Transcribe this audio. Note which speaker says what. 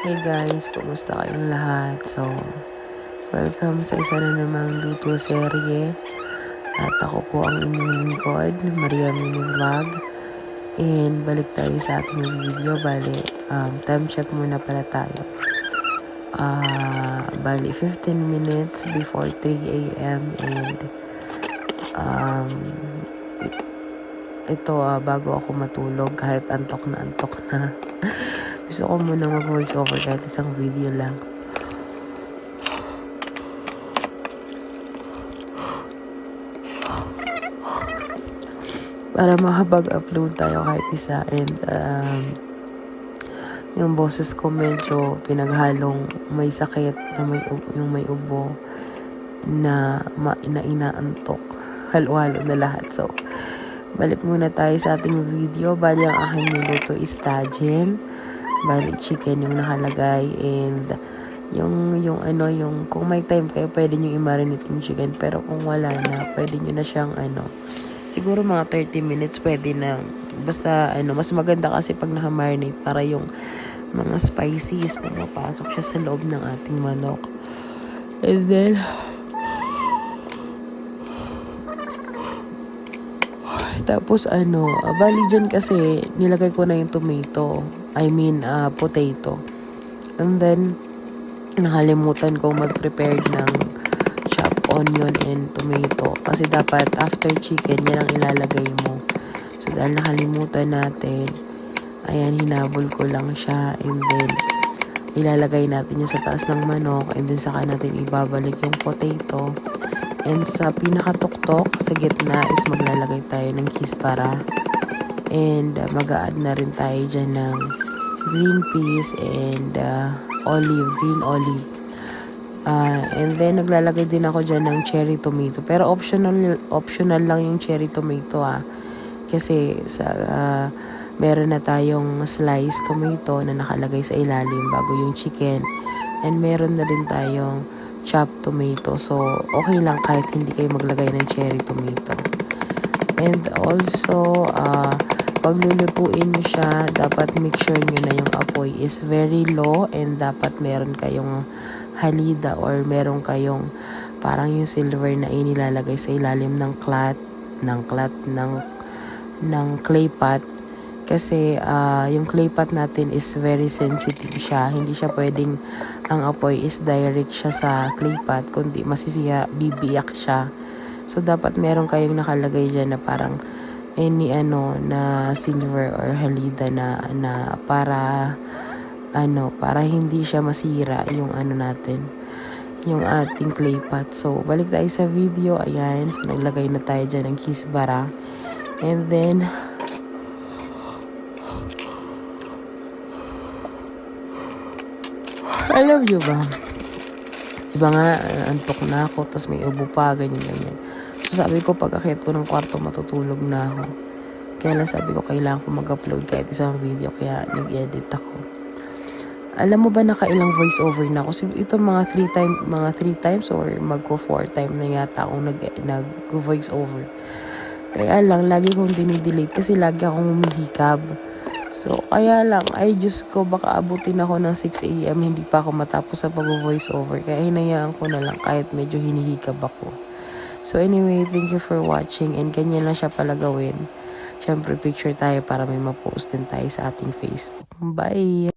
Speaker 1: Hey guys, kumusta kayong lahat? So, welcome sa isa na namang luto serye. At ako po ang inyong lingkod, Maria Mini Vlog. And balik tayo sa ating video. Time check muna pala tayo. Bali, 15 minutes before 3 a.m. And ito, bago ako matulog, kahit antok na. Gusto ko muna mag-voice over kahit isang video lang. Para makapag-upload tayo kahit isa. And yung boses ko medyo pinaghalong may sakit na yung may ubo na inaantok. Halo-halo na lahat. So, balik muna tayo sa ating video. Bali, ang aking niluto is tajin. Bali, chicken yung nakalagay. And yung kung may time kayo, pwede nyo i-marinate yung chicken. Pero kung wala na, pwede nyo na siyang siguro mga 30 minutes pwede na. Basta mas maganda kasi pag naka-marinate para yung mga spices pumapasok siya sa loob ng ating manok. And then tapos bali dyan kasi nilagay ko na yung tomato. Potato. And then nakalimutan kong mag-prepare ng chopped onion and tomato. Kasi dapat after chicken, yan ang ilalagay mo. So dahil nakalimutan natin, ayan, hinabol ko lang siya. And then ilalagay natin yung sa taas ng manok. And then saka natin ibabalik yung potato. And sa pinakatuktok, sa gitna is maglalagay tayo ng kispara. And mag-a-add na rin tayo dyan ng green peas and green olive. And then naglalagay din ako dyan ng cherry tomato. Pero optional lang yung cherry tomato Kasi meron na tayong sliced tomato na nakalagay sa ilalim bago yung chicken. And meron na din tayong chopped tomato. So, okay lang kahit hindi kayo maglagay ng cherry tomato. And also, pag lulutuin nyo siya, dapat make sure nyo na yung apoy is very low and dapat meron kayong halida or meron kayong parang yung silver na inilalagay sa ilalim ng clay pot. Kasi yung clay pot natin is very sensitive siya. Hindi siya pwedeng ang apoy is direct siya sa clay pot, kundi masisiya, bibiyak siya. So, dapat meron kayong nakalagay dyan na parang na silver or halida na para hindi siya masira yung natin, yung ating clay pot. So, balik tayo sa video. Ayan, so naglagay na tayo dyan ng kisbara. And then alam nyo ba, iba nga, antok na ako, tas may ubo pa, ganyan. So, sabi ko, pag akit ko ng kwarto, matutulog na ako. Kaya lang sabi ko, kailangan ko mag-upload kahit isang video, kaya nag-edit ako. Alam mo ba, nakailang voice over na ako? Ito mga 3 times or magko 4 time na yata akong nag-voice over. Kaya lang, lagi kong dinidelete kasi lagi akong humihikab. So, kaya lang, Diyos ko, baka abutin ako ng 6 a.m. Hindi pa ako matapos sa pag-voice over. Kaya hinayaan ko na lang kahit medyo hinihikab ako. So, anyway, thank you for watching. And ganyan lang siya pala gawin. Siyempre, picture tayo para may ma-post din tayo sa ating Facebook. Bye!